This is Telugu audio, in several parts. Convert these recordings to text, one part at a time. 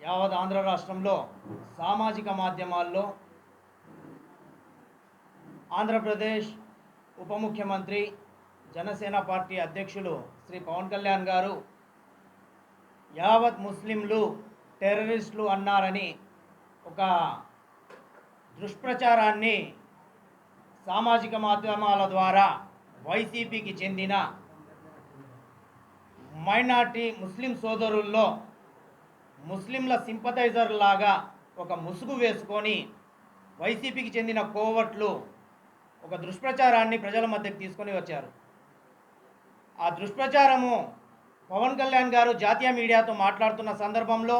యావత్ ఆంధ్ర రాష్ట్రంలో సామాజిక మాధ్యమాల్లో ఆంధ్రప్రదేశ్ ఉప ముఖ్యమంత్రి జనసేన పార్టీ అధ్యక్షులు శ్రీ పవన్ కళ్యాణ్ గారు యావత్ ముస్లింలు టెర్రరిస్టులు అన్నారని ఒక దుష్ప్రచారాన్ని సామాజిక మాధ్యమాల ద్వారా వైసీపీకి చెందిన మైనార్టీ ముస్లిం సోదరుల్లో ముస్లింల సింపథైజర్ లాగా ఒక ముసుగు వేసుకొని వైసీపీకి చెందిన కోవట్లు ఒక దుష్ప్రచారాన్ని ప్రజల మధ్యకి తీసుకొని వచ్చారు. ఆ దుష్ప్రచారము పవన్ కళ్యాణ్ గారు జాతీయ మీడియాతో మాట్లాడుతున్న సందర్భంలో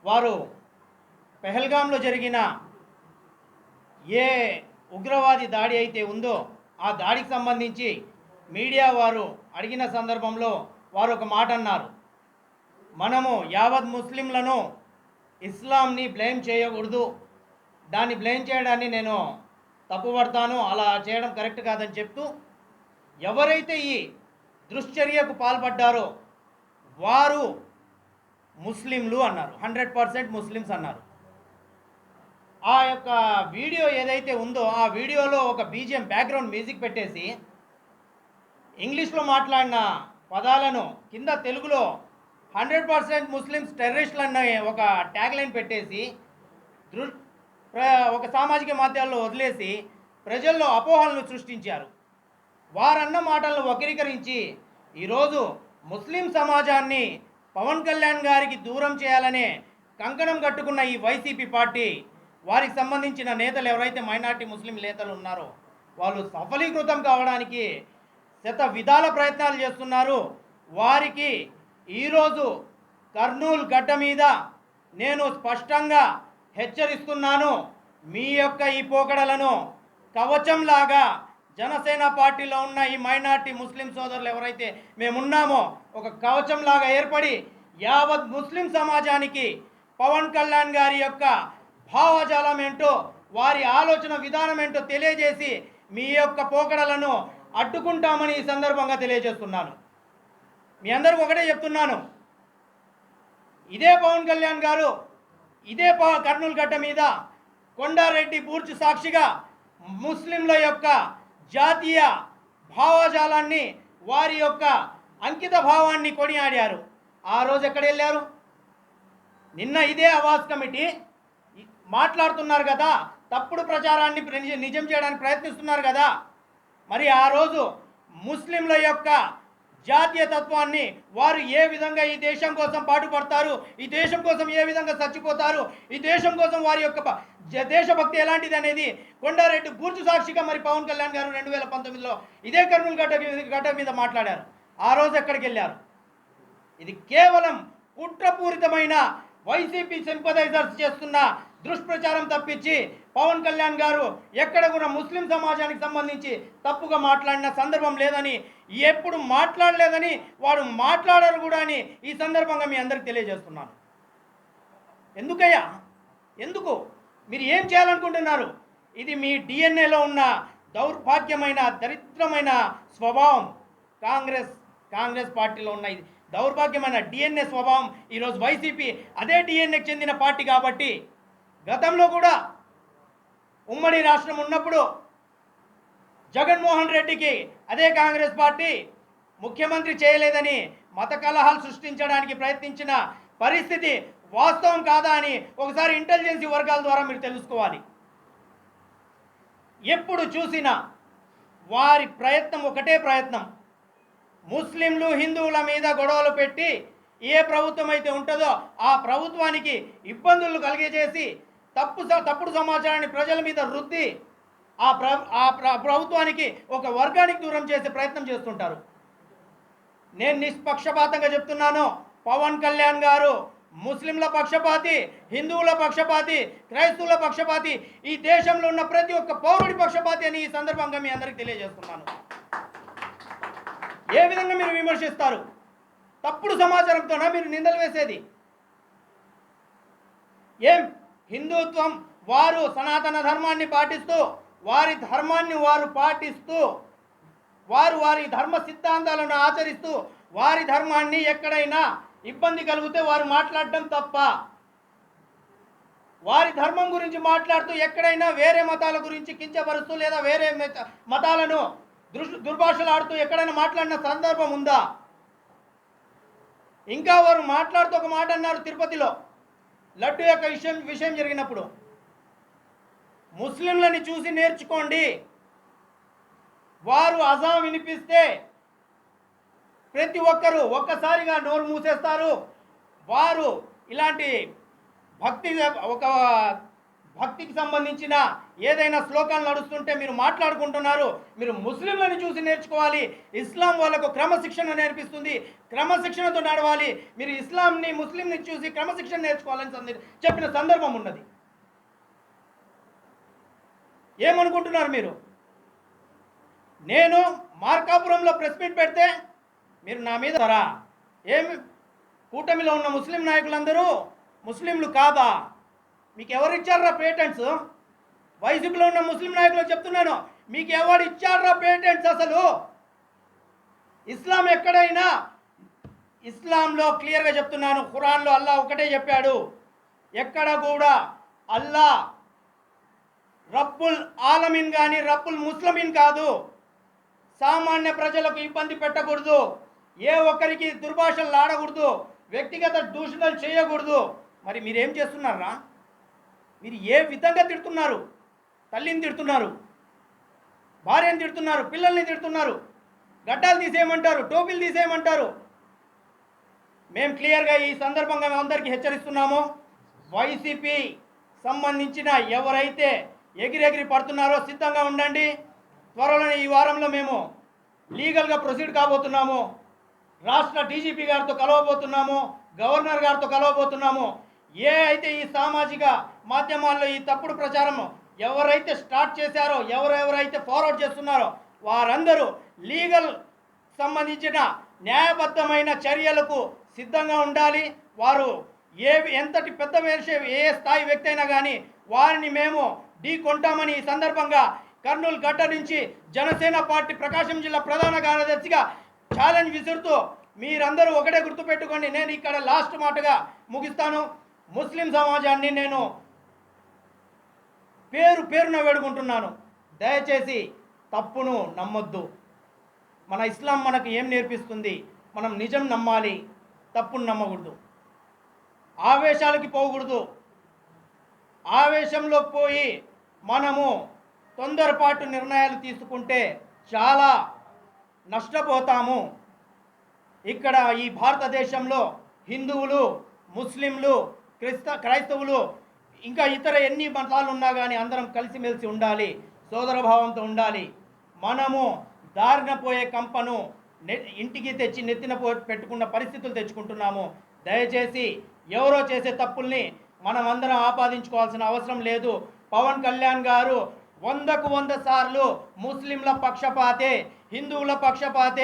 వారు పెహల్గాంలో జరిగిన ఏ ఉగ్రవాది దాడి అయితే ఉందో ఆ దాడికి సంబంధించి మీడియా వారు అడిగిన సందర్భంలో వారు ఒక మాట అన్నారు. మనము యావత్ ముస్లింలను ఇస్లాంని బ్లేమ్ చేయకూడదు, దాన్ని బ్లేమ్ చేయడాన్ని నేను తప్పుపడతాను, అలా చేయడం కరెక్ట్ కాదని చెప్తూ ఎవరైతే ఈ దుశ్చర్యకు పాల్పడ్డారో వారు ముస్లింలు అన్నారు. 100% ముస్లిమ్స్ అన్నారు. ఆ యొక్క వీడియో ఏదైతే ఉందో ఆ వీడియోలో ఒక బీజిఎం బ్యాక్గ్రౌండ్ మ్యూజిక్ పెట్టేసి ఇంగ్లీష్లో మాట్లాడిన పదాలను కింద తెలుగులో 100% ముస్లిమ్స్ టెర్రరిస్టులు అన్న ఒక ట్యాగ్ లైన్ పెట్టేసి ఒక సామాజిక మాధ్యమాల్లో వదిలేసి ప్రజల్లో అపోహలను సృష్టించారు. వారన్న మాటలను వక్రీకరించి ఈరోజు ముస్లిం సమాజాన్ని పవన్ కళ్యాణ్ గారికి దూరం చేయాలనే కంకణం కట్టుకున్న ఈ వైసీపీ పార్టీ వారికి సంబంధించిన నేతలు ఎవరైతే మైనార్టీ ముస్లిం నేతలు ఉన్నారో వాళ్ళు సఫలీకృతం కావడానికి శత విధాల ప్రయత్నాలు చేస్తున్నారు. వారికి ఈరోజు కర్నూలు గడ్డ మీద నేను స్పష్టంగా హెచ్చరిస్తున్నాను. మీ యొక్క ఈ పోకడలను కవచంలాగా జనసేన పార్టీలో ఉన్న ఈ మైనార్టీ ముస్లిం సోదరులు ఎవరైతే మేమున్నామో ఒక కవచంలాగా ఏర్పడి యావత్ ముస్లిం సమాజానికి పవన్ కళ్యాణ్ గారి యొక్క భావజాలం ఏంటో వారి ఆలోచన విధానం ఏంటో తెలియజేసి మీ యొక్క పోకడలను అడ్డుకుంటామని ఈ సందర్భంగా తెలియజేస్తున్నాను. మీ అందరికీ ఒకటే చెప్తున్నాను, ఇదే పవన్ కళ్యాణ్ గారు ఇదే కర్నూలు గడ్డ మీద కొండారెడ్డి బూర్చు సాక్షిగా ముస్లింల యొక్క జాతీయ భావజాలాన్ని వారి యొక్క అంకిత భావాన్ని కొనియాడారు. ఆ రోజు ఎక్కడ వెళ్ళారు? నిన్న ఇదే ఆవాజ్ కమిటీ మాట్లాడుతున్నారు కదా, తప్పుడు ప్రచారాన్ని నిజం చేయడానికి ప్రయత్నిస్తున్నారు కదా. మరి ఆ రోజు ముస్లింల యొక్క జాతీయ తత్వాన్ని వారు ఏ విధంగా ఈ దేశం కోసం పాటుపడతారు, ఈ దేశం కోసం ఏ విధంగా చచ్చిపోతారు, ఈ దేశం కోసం వారి యొక్క దేశభక్తి ఎలాంటిది అనేది కొండారెడ్డి బూర్చు సాక్షిగా మరి పవన్ కళ్యాణ్ గారు 2019లో ఇదే కర్నూలు గడ్డ మీద మాట్లాడారు. ఆ రోజు ఎక్కడికి వెళ్ళారు? ఇది కేవలం కుట్రపూరితమైన వైసీపీ సింపథైజర్స్ చేస్తున్న దుష్ప్రచారం తప్పించి పవన్ కళ్యాణ్ గారు ఎక్కడ కూడా ముస్లిం సమాజానికి సంబంధించి తప్పుగా మాట్లాడిన సందర్భం లేదని, ఎప్పుడు మాట్లాడలేదని, వాడు మాట్లాడరు కూడా అని ఈ సందర్భంగా మీ అందరికి తెలియజేస్తున్నాను. ఎందుకయ్యా? ఎందుకు మీరు ఏం చేయాలనుకుంటున్నారు? ఇది మీ డిఎన్ఏలో ఉన్న దౌర్భాగ్యమైన దరిద్రమైన స్వభావం. కాంగ్రెస్ పార్టీలో ఉన్న ఇది దౌర్భాగ్యమైన డిఎన్ఏ స్వభావం. ఈరోజు వైసీపీ అదే డిఎన్ఏకి చెందిన పార్టీ కాబట్టి గతంలో కూడా ఉమ్మడి రాష్ట్రం ఉన్నప్పుడు జగన్మోహన్ రెడ్డికి అదే కాంగ్రెస్ పార్టీ ముఖ్యమంత్రి చేయలేదని మత కలహాలు సృష్టించడానికి ప్రయత్నించిన పరిస్థితి వాస్తవం కాదా అని ఒకసారి ఇంటెలిజెన్సీ వర్గాల ద్వారా మీరు తెలుసుకోవాలి. ఎప్పుడు చూసినా వారి ప్రయత్నం ఒకటే ప్రయత్నం, ముస్లింలు హిందువుల మీద గొడవలు పెట్టి ఏ ప్రభుత్వం అయితే ఉంటుందో ఆ ప్రభుత్వానికి ఇబ్బందులు కలిగజేసి తప్పుడు సమాచారాన్ని ప్రజల మీద రుద్ది ఆ ప్రభుత్వానికి ఒక వర్గానికి దూరం చేసే ప్రయత్నం చేస్తుంటారు. నేను నిష్పక్షపాతంగా చెప్తున్నాను, పవన్ కళ్యాణ్ గారు ముస్లింల పక్షపాతి, హిందువుల పక్షపాతి, క్రైస్తవుల పక్షపాతి, ఈ దేశంలో ఉన్న ప్రతి ఒక్క పౌరుడి పక్షపాతి అని ఈ సందర్భంగా మీ అందరికీ తెలియజేస్తున్నాను. ఏ విధంగా మీరు విమర్శిస్తారు? తప్పుడు సమాచారంతోనా మీరు నిందలు వేసేది? ఏం హిందుత్వం వారు సనాతన ధర్మాన్ని పాటిస్తూ వారి ధర్మాన్ని వారు పాటిస్తూ వారి ధర్మ సిద్ధాంతాలను ఆచరిస్తూ వారి ధర్మాన్ని ఎక్కడైనా ఇబ్బంది కలిగితే వారు మాట్లాడడం తప్ప. వారి ధర్మం గురించి మాట్లాడుతూ ఎక్కడైనా వేరే మతాల గురించి కించపరుస్తూ లేదా వేరే మతాలను దుర్భాషలాడుతూ ఎక్కడైనా మాట్లాడిన సందర్భం ఉందా? ఇంకా వారు మాట్లాడుతూ ఒక మాట అన్నారు తిరుపతిలో లడ్డు యొక్క విషయం జరిగినప్పుడు, ముస్లింలని చూసి నేర్చుకోండి. వారు అజాం వినిపిస్తే ప్రతి ఒక్కరూ ఒక్కసారిగా నోరు మూసేస్తారు. వారు ఇలాంటి భక్తికి సంబంధించిన ఏదైనా శ్లోకాలు నడుస్తుంటే మీరు మాట్లాడుకుంటున్నారు. మీరు ముస్లింలను చూసి నేర్చుకోవాలి. ఇస్లాం వాళ్ళకు క్రమశిక్షణ నేర్పిస్తుంది, క్రమశిక్షణతో నడవాలి. మీరు ఇస్లాంని ముస్లింని చూసి క్రమశిక్షణ నేర్చుకోవాలని చెప్పిన సందర్భం ఉన్నది. ఏమనుకుంటున్నారు మీరు? నేను మార్కాపురంలో ప్రెస్ మీట్ పెడితే మీరు నా మీద ఏమి కూటమిలో ఉన్న ముస్లిం నాయకులందరూ ముస్లింలు కాదా? మీకు ఎవరు ఇచ్చారా పేటెంట్స్? వైసీపీలో ఉన్న ముస్లిం నాయకులు చెప్తున్నాను, మీకు ఎవరు ఇచ్చారా పేటెంట్స్? అసలు ఇస్లాం ఎక్కడైనా, ఇస్లాంలో క్లియర్గా చెప్తున్నాను, ఖురాన్లో అల్లా ఒకటే చెప్పాడు, ఎక్కడ కూడా అల్లా రబ్బుల్ ఆలమీన్ కానీ రబ్బుల్ ముస్లిమీన్ కాదు. సామాన్య ప్రజలకు ఇబ్బంది పెట్టకూడదు, ఏ ఒక్కరికి దుర్భాషలు ఆడకూడదు, వ్యక్తిగత దూషణలు చేయకూడదు. మరి మీరేం చేస్తున్నారా? మీరు ఏ విధంగా తిడుతున్నారు? తల్లిని తిడుతున్నారు, భార్యను తిడుతున్నారు, పిల్లల్ని తిడుతున్నారు, గడ్డాలు తీసేయమంటారు, టోపీలు తీసేయమంటారు. మేము క్లియర్గా ఈ సందర్భంగా అందరికీ హెచ్చరిస్తున్నాము. వైసీపీ సంబంధించిన ఎవరైతే ఎగిరెగిరి పడుతున్నారో సిద్ధంగా ఉండండి. త్వరలోనే ఈ వారంలో మేము లీగల్గా ప్రొసీడ్ కాబోతున్నాము. రాష్ట్ర డీజీపీ గారితో కలవబోతున్నాము, గవర్నర్ గారితో కలవబోతున్నాము. ఏ అయితే ఈ సామాజిక మాధ్యమాల్లో ఈ తప్పుడు ప్రచారం ఎవరైతే స్టార్ట్ చేశారో, ఎవరెవరైతే ఫార్వర్డ్ చేస్తున్నారో వారందరూ లీగల్ సంబంధించిన న్యాయబద్ధమైన చర్యలకు సిద్ధంగా ఉండాలి. వారు ఎంతటి పెద్ద ఏ స్థాయి వ్యక్తి అయినా కానీ వారిని మేము ఢీ కొంటామని ఈ సందర్భంగా కర్నూలు గడ్డ నుంచి జనసేన పార్టీ ప్రకాశం జిల్లా ప్రధాన కార్యదర్శిగా ఛాలెంజ్ విసురుతూ మీరందరూ ఒకటే గుర్తుపెట్టుకోండి. నేను ఇక్కడ లాస్ట్ మాటగా ముగిస్తాను. ముస్లిం సమాజాన్ని నేను పేరున వేడుకుంటున్నాను, దయచేసి తప్పును నమ్మొద్దు. మన ఇస్లాం మనకు ఏం నేర్పిస్తుంది? మనం నిజం నమ్మాలి, తప్పును నమ్మకూడదు, ఆవేశాలకి పోకూడదు. ఆవేశంలో పోయి మనము తొందరపాటు నిర్ణయాలు తీసుకుంటే చాలా నష్టపోతాము. ఇక్కడ ఈ భారతదేశంలో హిందువులు, ముస్లింలు, క్రైస్తవులు ఇంకా ఇతర ఎన్ని మతాలు ఉన్నా కానీ అందరం కలిసిమెలిసి ఉండాలి, సోదరభావంతో ఉండాలి. మనము దారిన పోయే కంపను ఇంటికి తెచ్చి నెత్తిన పెట్టుకున్న పరిస్థితులు తెచ్చుకుంటున్నాము. దయచేసి ఎవరో చేసే తప్పుల్ని మనం అందరం ఆపాదించుకోవాల్సిన అవసరం లేదు. పవన్ కళ్యాణ్ గారు 100కు 100 సార్లు ముస్లింల పక్షపాతే, హిందువుల పక్షపాతే.